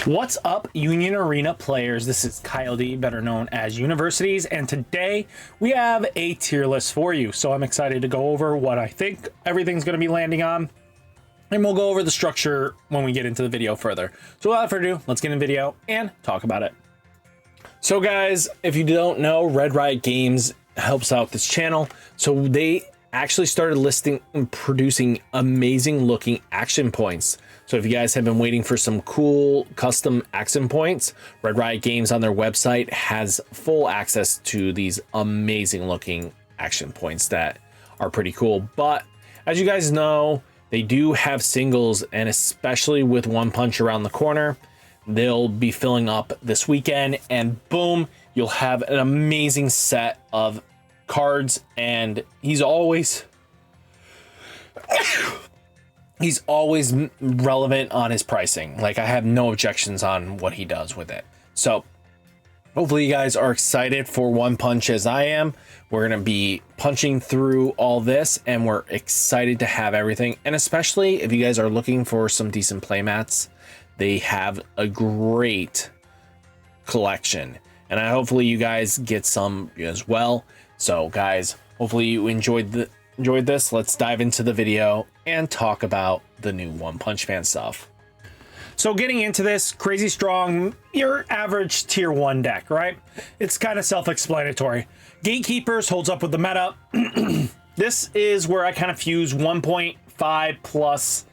What's up, Union Arena players? This is Kyle D, better known as Universities, and today we have a tier list for you. So I'm excited to go over what I think everything's going to be landing on, and we'll go over the structure when we get into the video further. So without further ado, let's get in the video and talk about it. So guys, if you don't know, Red Riot Games helps out this channel. So they actually started listing and producing amazing looking action points. So if you guys have been waiting for some cool custom action points, Red Riot Games on their website has full access to these amazing looking action points that are pretty cool. But as you guys know, they do have singles, and especially with One Punch around the corner, they'll be filling up this weekend, and boom, you'll have an amazing set of cards. And he's always relevant on his pricing. Like, I have no objections on what he does with it. So hopefully you guys are excited for One Punch as I am. We're gonna be punching through all this, and we're excited to have everything. And especially if you guys are looking for some decent playmats, they have a great collection, and hopefully you guys get some as well. So guys, hopefully you enjoyed this. Let's dive into the video and talk about the new One Punch Man stuff. So getting into this, crazy strong, your average tier 1 deck, right? It's kind of self-explanatory. Gatekeepers holds up with the meta. This is where I kind of fuse 1.5 plus,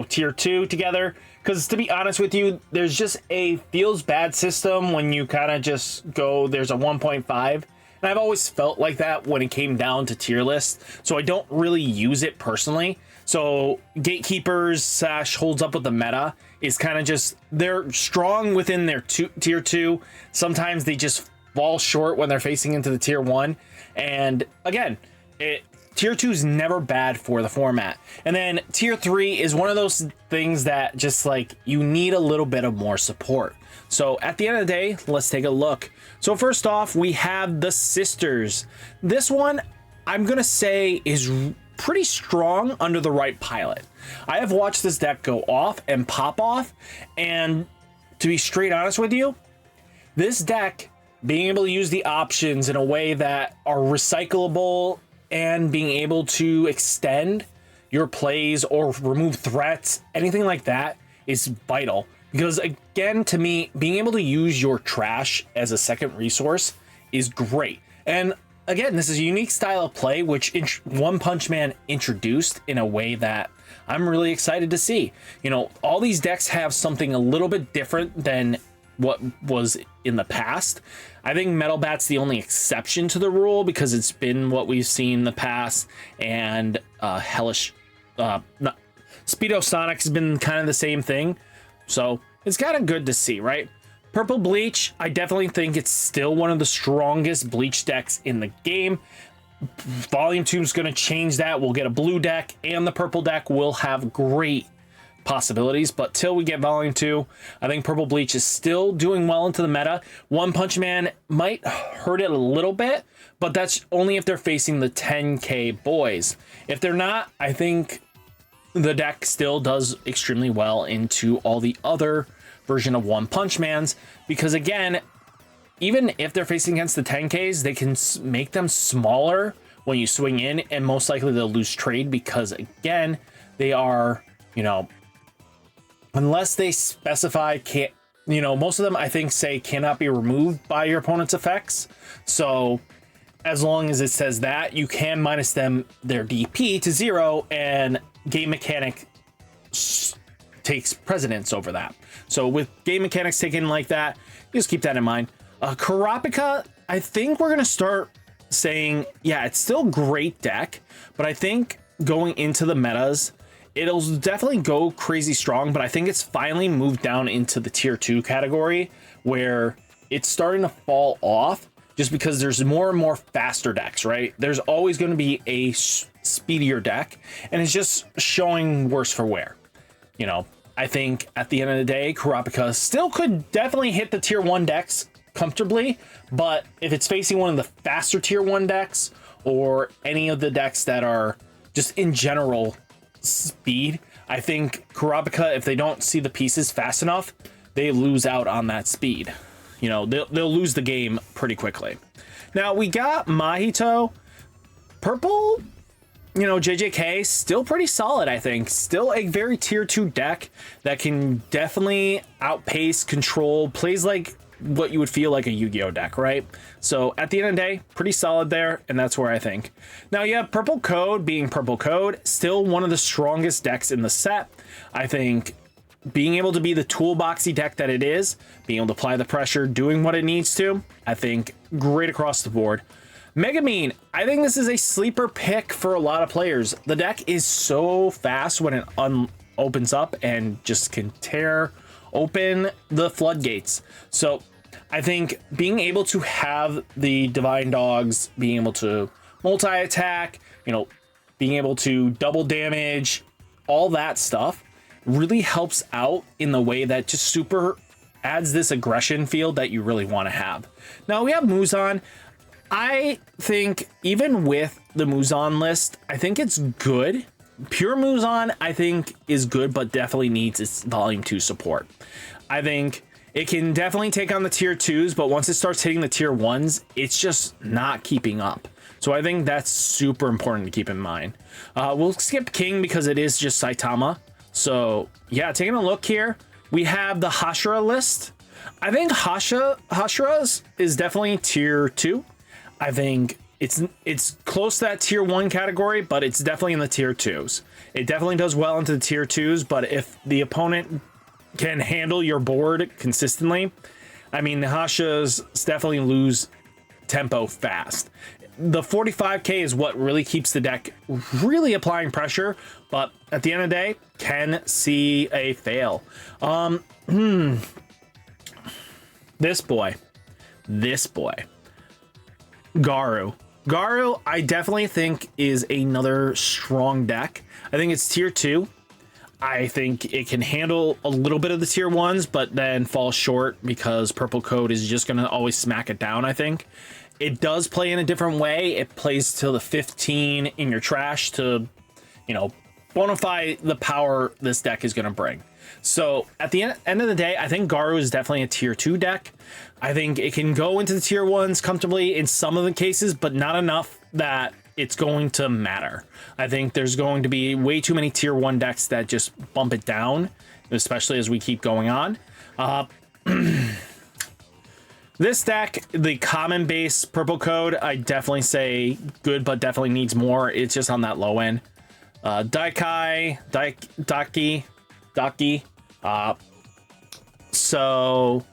tier 2 together. Because to be honest with you, there's just a feels bad system when you kind of just go, there's a 1.5. And I've always felt like that when it came down to tier list. So I don't really use it personally. So Gatekeepers / holds up with the meta is kind of just, they're strong within their tier 2. Sometimes they just fall short when they're facing into the tier 1. And again, tier 2 is never bad for the format. And then tier 3 is one of those things that just like you need a little bit of more support. So at the end of the day, let's take a look. So first off, we have the Sisters. This one, I'm gonna say, is pretty strong under the right pilot. I have watched this deck go off and pop off, and to be straight honest with you, this deck, being able to use the options in a way that are recyclable and being able to extend your plays or remove threats, anything like that, is vital. Because again, to me, being able to use your trash as a second resource is great. And again, this is a unique style of play, which One Punch Man introduced in a way that I'm really excited to see. All these decks have something a little bit different than what was in the past. I think Metal Bat's the only exception to the rule, because it's been what we've seen in the past, and Speedo Sonic has been kind of the same thing. So it's kind of good to see, right? Purple Bleach, I definitely think it's still one of the strongest Bleach decks in the game. Volume 2 is going to change that. We'll get a blue deck, and the purple deck will have great possibilities. But till we get Volume 2, I think Purple Bleach is still doing well into the meta. One Punch Man might hurt it a little bit, but that's only if they're facing the 10K boys. If they're not, I think the deck still does extremely well into all the other version of One Punch Mans, because again, even if they're facing against the 10Ks, they can make them smaller when you swing in, and most likely they'll lose trade, because again, they are, unless they specify most of them I think say cannot be removed by your opponent's effects. So as long as it says that, you can minus them their DP to 0, and game mechanic takes precedence over that. So with game mechanics taken like that, just keep that in mind. Kurapika, I think we're gonna start saying, yeah, it's still a great deck, but I think going into the metas, it'll definitely go crazy strong, but I think it's finally moved down into the tier 2 category, where it's starting to fall off just because there's more and more faster decks, right? There's always going to be a speedier deck, and it's just showing worse for wear. I think at the end of the day, Kurapika still could definitely hit the tier 1 decks comfortably, but if it's facing one of the faster tier 1 decks, or any of the decks that are just in general speed, I think Kurapika, if they don't see the pieces fast enough, they lose out on that speed. You know, they'll lose the game pretty quickly. Now we got Mahito. Purple, you know, JJK, still pretty solid, I think. Still a very tier 2 deck that can definitely outpace, control, plays like what you would feel like a Yu-Gi-Oh deck, right? So at the end of the day, pretty solid there, and that's where I think. Now you have Purple Code being Purple Code, still one of the strongest decks in the set. I think being able to be the toolboxy deck that it is, being able to apply the pressure, doing what it needs to, I think great across the board. Megamine, I think this is a sleeper pick for a lot of players. The deck is so fast when it opens up and just can tear open the floodgates. So I think being able to have the Divine Dogs, being able to multi-attack, you know, being able to double damage, all that stuff really helps out in the way that just super adds this aggression field that you really want to have. Now we have Muzan. I think even with the Muzan list, I think it's good. Pure Muzan, I think, is good, but definitely needs its volume 2 support. I think it can definitely take on the tier 2s, but once it starts hitting the tier 1s, it's just not keeping up. So I think that's super important to keep in mind. We'll skip King because it is just Saitama. So yeah, taking a look here, we have the Hashira list. I think Hashira's is definitely tier 2. I think it's close to that tier 1 category, but it's definitely in the tier 2s. It definitely does well into the tier 2s, but if the opponent can handle your board consistently, I mean, the Hashas definitely lose tempo fast. The 45k is what really keeps the deck really applying pressure, but at the end of the day, can see a fail. This boy. Garu, I definitely think is another strong deck. I think it's tier 2. I think it can handle a little bit of the tier 1s, but then fall short because Purple Code is just going to always smack it down, I think. It does play in a different way. It plays to the 15 in your trash to, you know, bonify the power this deck is going to bring. So at the end of the day, I think Garu is definitely a tier 2 deck. I think it can go into the tier 1s comfortably in some of the cases, but not enough that it's going to matter. I think there's going to be way too many tier 1 decks that just bump it down, especially as we keep going on. This deck, the common base Purple Code, I definitely say good, but definitely needs more. It's just on that low end. Daki. So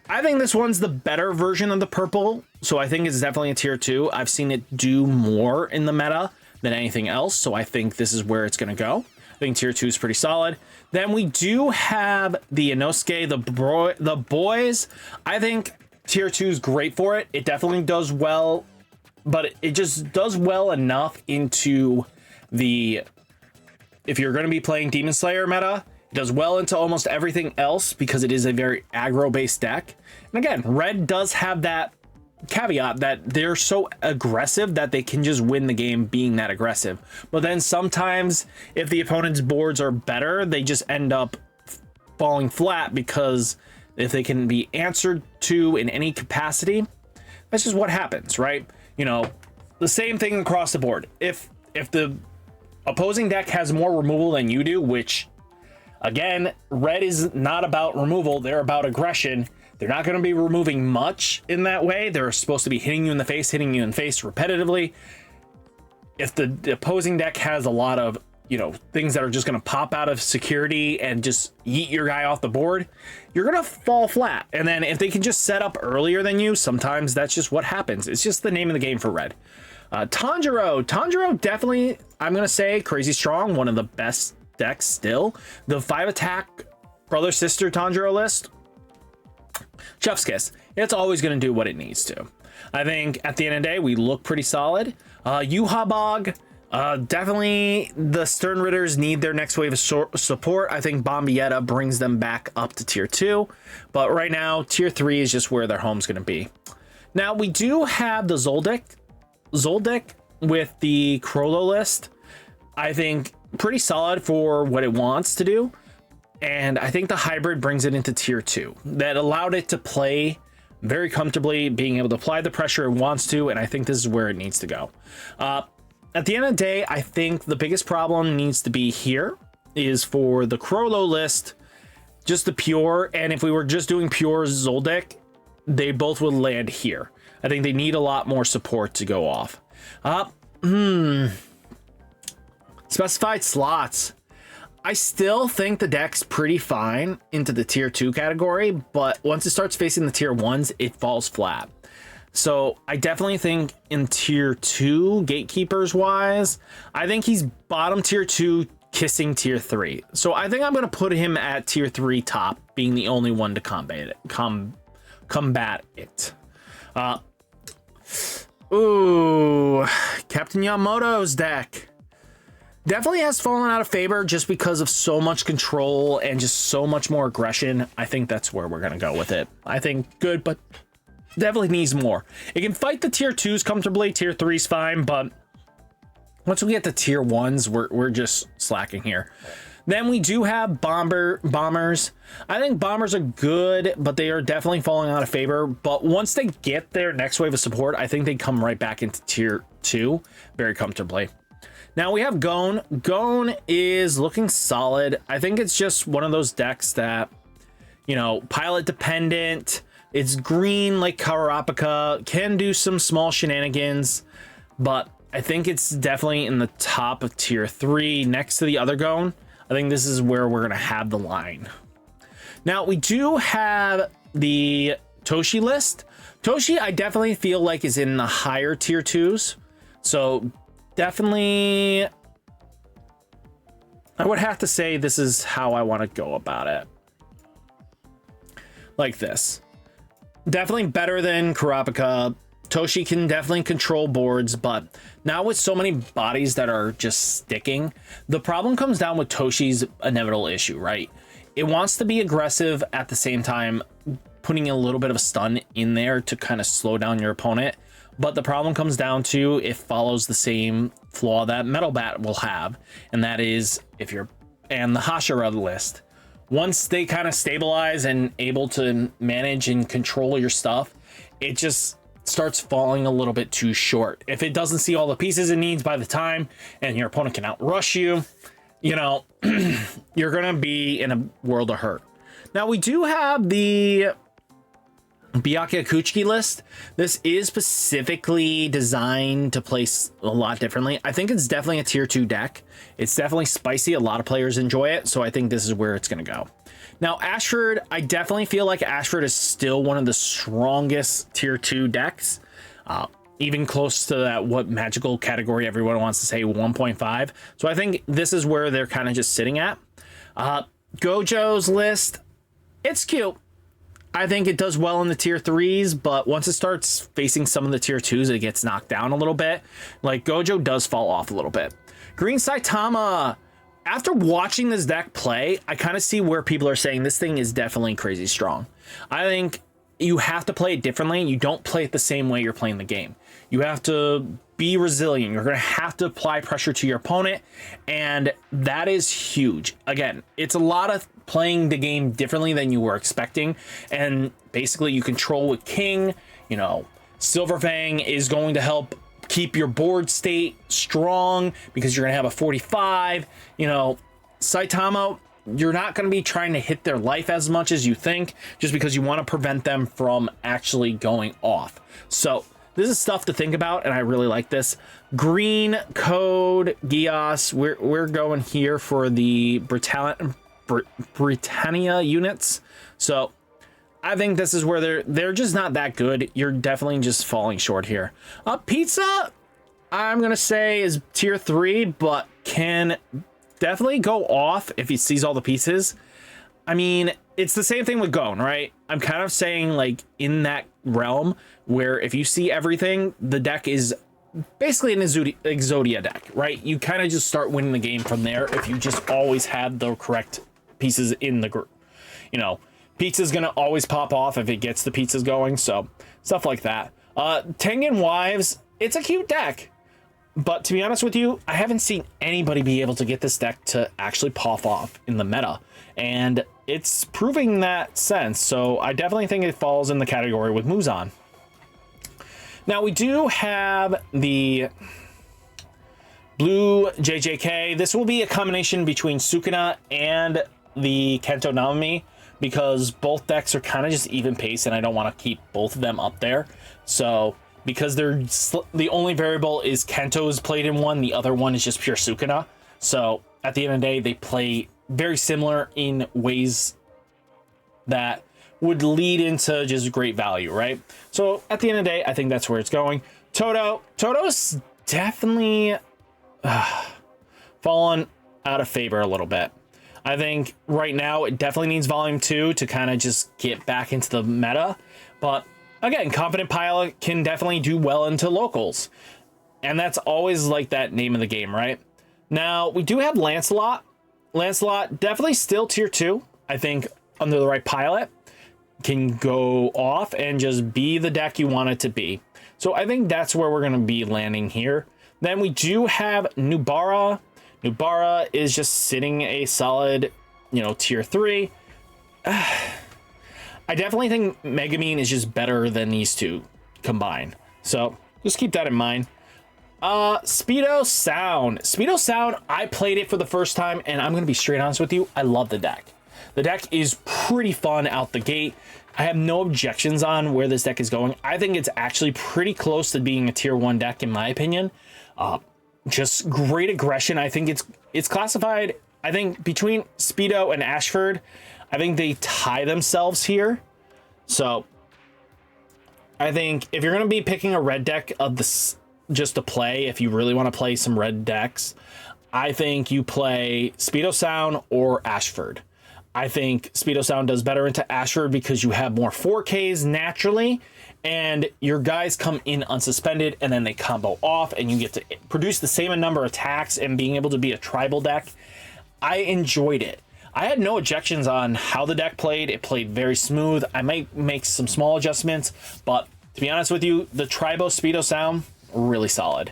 I think this one's the better version of the purple. So I think it's definitely a tier 2. I've seen it do more in the meta than anything else. So I think this is where it's going to go. I think tier 2 is pretty solid. Then we do have the Inosuke, the boys. I think tier 2 is great for it. It definitely does well, but it just does well enough into the, if you're going to be playing Demon Slayer meta, it does well into almost everything else because it is a very aggro based deck. And again, red does have that caveat that they're so aggressive that they can just win the game being that aggressive. But then sometimes if the opponent's boards are better, they just end up falling flat because if they can be answered to in any capacity, that's just what happens, right? You know, the same thing across the board. If the opposing deck has more removal than you do, which again, red is not about removal, they're about aggression. They're not going to be removing much in that way. They're supposed to be hitting you in the face repetitively. If the opposing deck has a lot of, you know, things that are just going to pop out of security and just yeet your guy off the board, you're going to fall flat. And then if they can just set up earlier than you, sometimes that's just what happens. It's just the name of the game for red. Tanjiro definitely, I'm going to say, crazy strong. One of the best decks still. The 5 attack brother sister Tanjiro list, chef's kiss. It's always going to do what it needs to. I think at the end of the day, we look pretty solid. Yuhabog, definitely the Stern Ritters need their next wave of support. I think Bombietta brings them back up to tier 2, but right now tier 3 is just where their home's going to be. Now we do have the Zoldyck with the Crollo list. I think pretty solid for what it wants to do. And I think the hybrid brings it into tier 2. That allowed it to play very comfortably, being able to apply the pressure it wants to, and I think this is where it needs to go. At the end of the day, I think the biggest problem needs to be here is for the Crollo list, just the pure, and if we were just doing pure Zoldyck, they both would land here. I think they need a lot more support to go off. Specified slots. I still think the deck's pretty fine into the tier 2 category, but once it starts facing the tier 1s, it falls flat. So I definitely think in tier 2, gatekeepers wise, I think he's bottom tier 2, kissing tier 3. So I think I'm going to put him at tier 3 top, being the only one to combat it. Captain Yamamoto's deck definitely has fallen out of favor just because of so much control and just so much more aggression. I think that's where we're going to go with it. I think good, but definitely needs more. It can fight the tier 2s comfortably. Tier 3's fine, but once we get to tier 1s, we're just slacking here. Then we do have bombers. I think bombers are good, but they are definitely falling out of favor. But once they get their next wave of support, I think they come right back into tier 2 very comfortably. Now we have Gone. Gone is looking solid. I think it's just one of those decks that, you know, pilot dependent. It's green like Karapika, can do some small shenanigans, but I think it's definitely in the top of tier 3 next to the other Gone. I think this is where we're going to have the line. Now we do have the Toshi list. Toshi, I definitely feel like is in the higher tier 2s. So definitely, I would have to say this is how I want to go about it. Like this. Definitely better than Karapika. Toshi can definitely control boards, but now with so many bodies that are just sticking, the problem comes down with Toshi's inevitable issue, right? It wants to be aggressive at the same time, putting a little bit of a stun in there to kind of slow down your opponent. But the problem comes down to it follows the same flaw that Metal Bat will have, and that is if you're and the Hashira list. Once they kind of stabilize and able to manage and control your stuff, it just starts falling a little bit too short. If it doesn't see all the pieces it needs by the time and your opponent can outrush you, you know, you're gonna be in a world of hurt. Now we do have the Byakuya Kuchiki list. This is specifically designed to place a lot differently. I think it's definitely a tier 2 deck. It's definitely spicy. A lot of players enjoy it, so I think this is where it's going to go. Now Ashford, I definitely feel like Ashford is still one of the strongest tier 2 decks, even close to that what magical category everyone wants to say, 1.5. So I think this is where they're kind of just sitting at. Gojo's list, it's cute. I think it does well in the tier 3s, but once it starts facing some of the tier 2s, it gets knocked down a little bit. Like Gojo does fall off a little bit. Green Saitama, after watching this deck play, I kind of see where people are saying this thing is definitely crazy strong. I think you have to play it differently. You don't play it the same way you're playing the game. You have to be resilient. You're going to have to apply pressure to your opponent, and that is huge. Again, it's a lot of playing the game differently than you were expecting, and basically you control with King. You know, Silverfang is going to help keep your board state strong because you're going to have a 45. You know, Saitama, you're not going to be trying to hit their life as much as you think just because you want to prevent them from actually going off. So this is stuff to think about, and I really like this. Green Code Gios, we're going here for the Britannia units. So I think this is where they're just not that good. You're definitely just falling short here. Pizza, I'm gonna say is tier 3, but can definitely go off if he sees all the pieces. I mean, it's the same thing with Gon, right? I'm kind of saying like in that realm where if you see everything, the deck is basically an Exodia deck, right? You kind of just start winning the game from there if you just always have the correct pieces in the group. You know, pizza's gonna always pop off if it gets the pizzas going, so stuff like that. Tengen Wives, it's a cute deck. But to be honest with you, I haven't seen anybody be able to get this deck to actually pop off in the meta. And it's proving that sense. So I definitely think it falls in the category with Muzan. Now we do have the blue JJK. This will be a combination between Sukuna and the Kento Namami, because both decks are kind of just even pace and I don't want to keep both of them up there. So because they're the only variable is Kento is played in one, the other one is just pure Sukuna. So at the end of the day, they play very similar in ways that would lead into just great value, right? So at the end of the day, I think that's where it's going. Toto's definitely fallen out of favor a little bit. I think right now it definitely needs volume 2 to kind of just get back into the meta. But again, Confident Pilot can definitely do well into locals. And that's always like that name of the game, right? Now, we do have Lancelot. Lancelot, definitely still tier 2. I think under the right pilot, can go off and just be the deck you want it to be. So I think that's where we're going to be landing here. Then we do have Nubara. Nubara is just sitting a solid, tier 3. I definitely think Megamine is just better than these two combined. So just keep that in mind. Speedo Sound. Speedo Sound, I played it for the first time, and I'm going to be straight honest with you. I love the deck. The deck is pretty fun out the gate. I have no objections on where this deck is going. I think it's actually pretty close to being a tier 1 deck, in my opinion. Just great aggression. I think it's classified, I think, between Speedo and Ashford. I think they tie themselves here. So I think if you're going to be picking a red deck of this just to play, if you really want to play some red decks, I think you play Speedo Sound or Ashford. I think Speedo Sound does better into Ashford because you have more 4Ks naturally, and your guys come in unsuspended and then they combo off and you get to produce the same number of attacks and being able to be a tribal deck. I enjoyed it. I had no objections on how the deck played. It played very smooth. I might make some small adjustments, but to be honest with you, the Tribo Speedo Sound, really solid.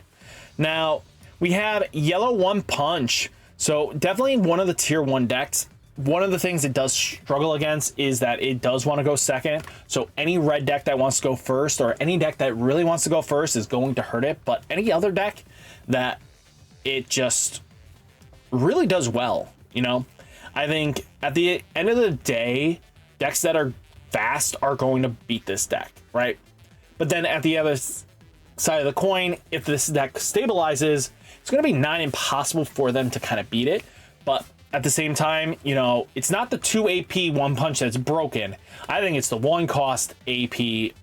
Now, we have Yellow One Punch. So definitely one of the tier 1 decks. One of the things it does struggle against is that it does want to go second. So any red deck that wants to go first, or any deck that really wants to go first, is going to hurt it. But any other deck that it just really does well, I think at the end of the day, decks that are fast are going to beat this deck, right? But then at the other side of the coin, if this deck stabilizes, it's going to be not impossible for them to kind of beat it. But at the same time, it's not the 2 AP One Punch that's broken. I think it's the 1 cost AP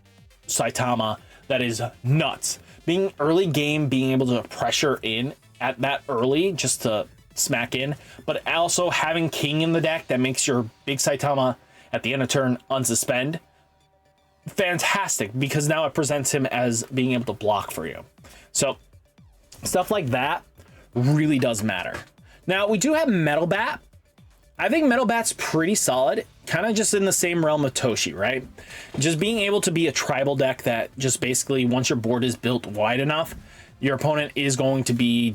Saitama that is nuts. Being early game, being able to pressure in at that early just to smack in, but also having King in the deck that makes your big Saitama at the end of turn unsuspend. Fantastic, because now it presents him as being able to block for you. So stuff like that really does matter. Now, we do have Metal Bat. I think Metal Bat's pretty solid, kind of just in the same realm of Toshi, right? Just being able to be a tribal deck that just basically, once your board is built wide enough, your opponent is going to be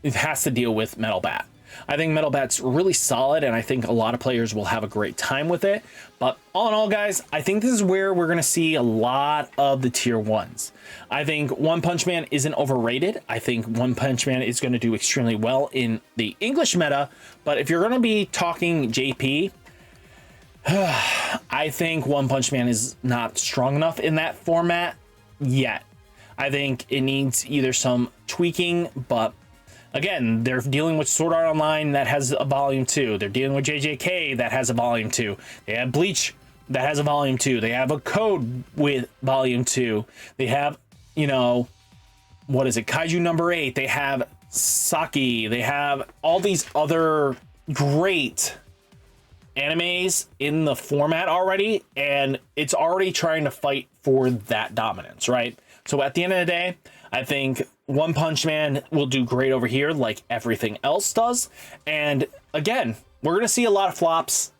it has to deal with Metal Bat. I think Metal Bat's really solid, and I think a lot of players will have a great time with it. But all in all, guys, I think this is where we're going to see a lot of the tier 1s. I think One Punch Man isn't overrated. I think One Punch Man is going to do extremely well in the English meta. But if you're going to be talking JP, I think One Punch Man is not strong enough in that format yet. I think it needs either some tweaking, but again, they're dealing with Sword Art Online that has a volume 2. They're dealing with JJK that has a volume 2. They have Bleach that has a volume 2. They have a Code with volume 2. They have, Kaiju number 8. They have Saki. They have all these other great animes in the format already, and it's already trying to fight for that dominance, right? So at the end of the day, I think One Punch Man will do great over here like everything else does. And again, we're going to see a lot of flops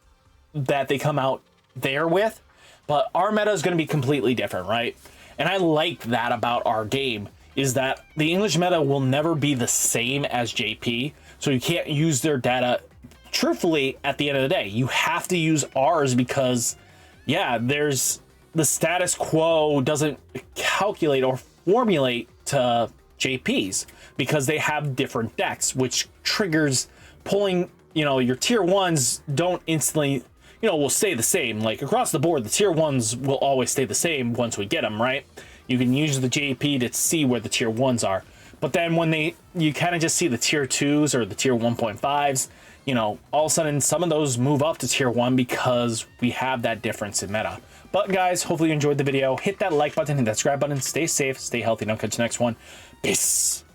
that they come out there with, but our meta is going to be completely different, right? And I like that about our game. is that the English meta will never be the same as JP, so you can't use their data truthfully. At the end of the day, you have to use ours because, yeah, there's the status quo doesn't calculate or formulate to JP's because they have different decks, which triggers pulling. You know, your tier ones don't instantly, you know, will stay the same. Like across the board, the tier ones will always stay the same once we get them, right? You can use the JP to see where the tier ones are. But then when you kind of just see the tier 2s or the tier 1.5s, you know, all of a sudden some of those move up to tier 1 because we have that difference in meta. But guys, hopefully you enjoyed the video. Hit that like button, hit that subscribe button. Stay safe, stay healthy, and I'll catch you next one. Peace.